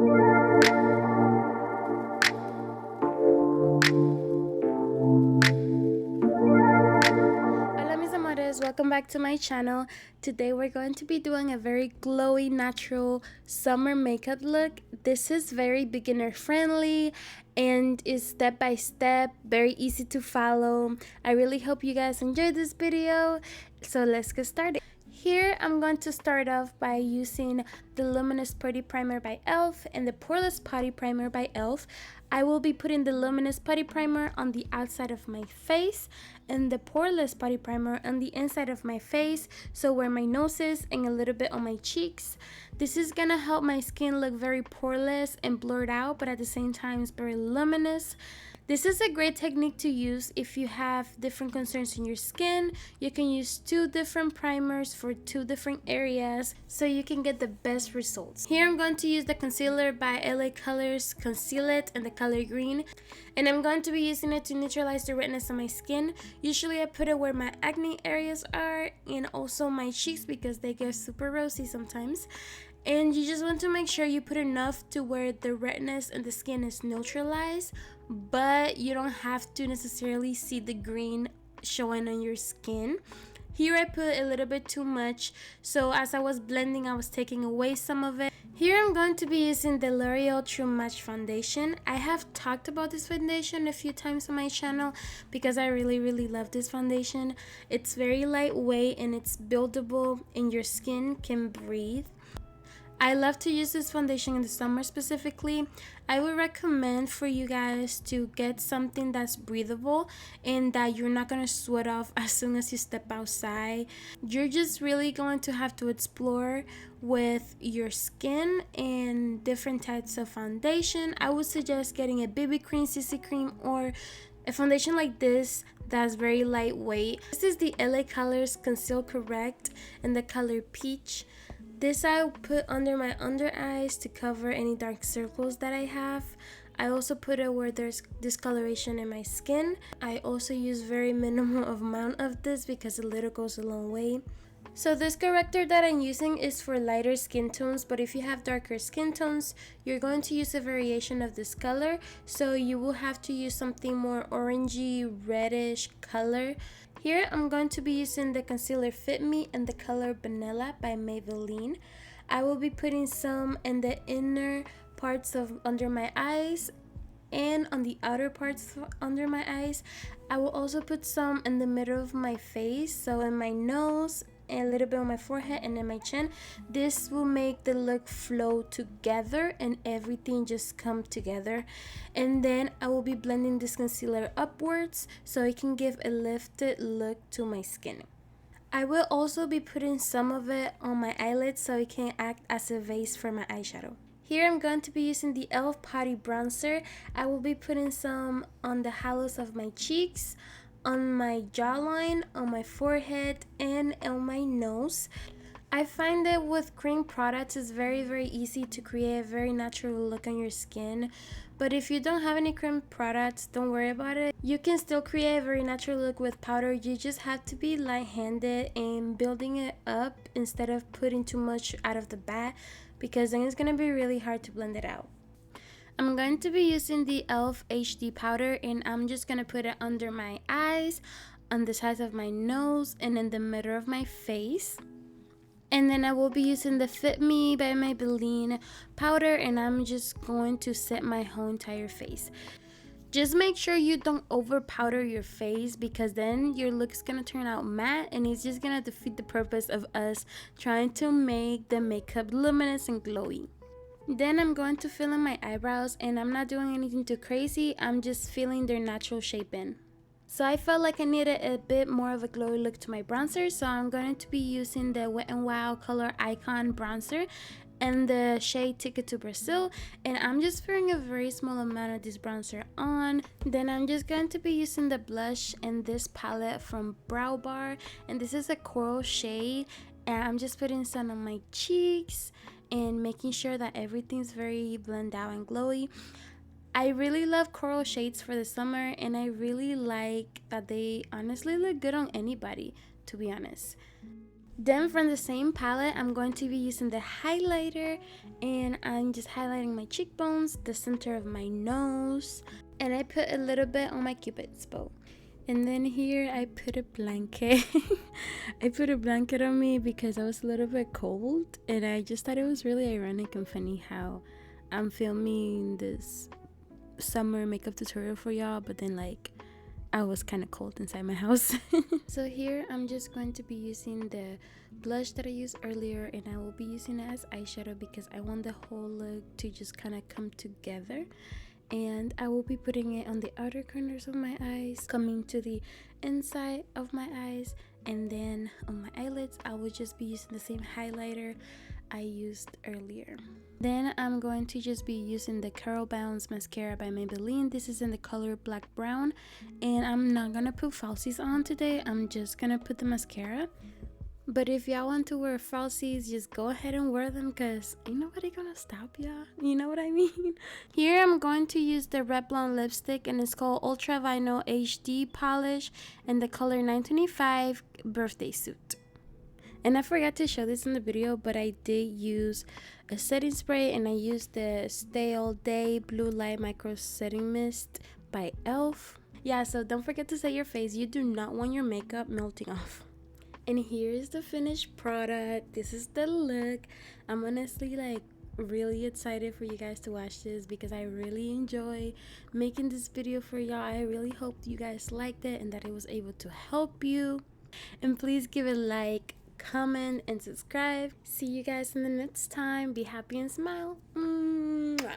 Hola mis amores, welcome back to my channel. Today we're going to be doing a very glowy natural summer makeup look. This is very beginner friendly and is step by step, very easy to follow. I really hope you guys enjoyed this video, so let's get started. Here I'm going to start off by using the Luminous Putty Primer by e.l.f. and the Poreless Putty Primer by e.l.f. I will be putting the Luminous Putty Primer on the outside of my face and the Poreless Putty Primer on the inside of my face, so where my nose is and a little bit on my cheeks. This is gonna help my skin look very poreless and blurred out, but at the same time it's very luminous. This is a great technique to use if you have different concerns in your skin. You can use two different primers for two different areas so you can get the best results. Here I'm going to use the concealer by LA Colors Conceal It in the color green, and I'm going to be using it to neutralize the redness on my skin. Usually I put it where my acne areas are and also my cheeks because they get super rosy sometimes. And you just want to make sure you put enough to where the redness in the skin is neutralized, but you don't have to necessarily see the green showing on your skin. Here I put a little bit too much, so as I was blending I was taking away some of it. Here I'm going to be using the L'Oreal True Match foundation. I have talked about this foundation a few times on my channel because I really love this foundation. It's very lightweight and it's buildable and your skin can breathe. I love to use this foundation in the summer specifically. I would recommend for you guys to get something that's breathable and that you're not going to sweat off as soon as you step outside. You're just really going to have to explore with your skin and different types of foundation. I would suggest getting a BB cream, CC cream, or a foundation like this that's very lightweight. This is the LA Colors Conceal Correct in the color Peach. This I put under my under eyes to cover any dark circles that I have. I also put it where there's discoloration in my skin. I also use very minimal amount of this because a little goes a long way. So this corrector that I'm using is for lighter skin tones, but if you have darker skin tones, you're going to use a variation of this color. So you will have to use something more orangey, reddish color. Here I'm going to be using the concealer Fit Me in the color Vanilla by Maybelline. I will be putting some in the inner parts of under my eyes and on the outer parts under my eyes. I will also put some in the middle of my face, so in my nose, a little bit on my forehead and in my chin. This will make the look flow together and everything just come together. And then I will be blending this concealer upwards so it can give a lifted look to my skin. I will also be putting some of it on my eyelids so it can act as a base for my eyeshadow. Here I'm going to be using the e.l.f. Potty Bronzer. I will be putting some on the hollows of my cheeks, on my jawline, on my forehead, and on my nose. I find that with cream products it's very easy to create a very natural look on your skin, but if you don't have any cream products, don't worry about it. You can still create a very natural look with powder. You just have to be light-handed and building it up instead of putting too much out of the bat, because then it's going to be really hard to blend it out. I'm going to be using the e.l.f. HD powder, and I'm just going to put it under my eyes, on the sides of my nose, and in the middle of my face. And then I will be using the Fit Me by Maybelline powder, and I'm just going to set my whole entire face. Just make sure you don't over powder your face, because then your look's gonna turn out matte and it's just gonna defeat the purpose of us trying to make the makeup luminous and glowy. Then I'm going to fill in my eyebrows, and I'm not doing anything too crazy. I'm just filling their natural shape in. So I felt like I needed a bit more of a glowy look to my bronzer, so I'm going to be using the Wet n Wild Color Icon bronzer and the shade Ticket to Brazil, and I'm just putting a very small amount of this bronzer on. Then I'm just going to be using the blush in this palette from Brow Bar, and this is a coral shade, and I'm just putting some on my cheeks and making sure that everything's very blended out and glowy. I really love coral shades for the summer, and I really like that they honestly look good on anybody, to be honest. Then from the same palette, I'm going to be using the highlighter, and I'm just highlighting my cheekbones, the center of my nose, and I put a little bit on my cupid's bow. And then here I put a blanket. I put a blanket on me because I was a little bit cold, and I just thought it was really ironic and funny how I'm filming this summer makeup tutorial for y'all, but then like I was kind of cold inside my house. So here I'm just going to be using the blush that I used earlier, and I will be using it as eyeshadow because I want the whole look to just kind of come together. And I will be putting it on the outer corners of my eyes, coming to the inside of my eyes, and then on my eyelids I will just be using the same highlighter I used earlier. Then I'm going to just be using the Curl Bounce mascara by Maybelline. This is in the color black brown, and I'm not gonna put falsies on today. I'm just gonna put the mascara. But if y'all want to wear falsies, just go ahead and wear them, because ain't nobody gonna stop y'all. You know what I mean? Here I'm going to use the Revlon lipstick, and it's called Ultra Vinyl HD Polish in the color 925 Birthday Suit. And I forgot to show this in the video, but I did use a setting spray, and I used the Stay All Day Blue Light Micro Setting Mist by e.l.f. Yeah, so don't forget to set your face. You do not want your makeup melting off. And here's the finished product. This is the look. I'm honestly like really excited for you guys to watch this because I really enjoy making this video for y'all. I really hope you guys liked it and that it was able to help you. And please give it a like, comment, and subscribe. See you guys in the next time. Be happy and smile. Mwah.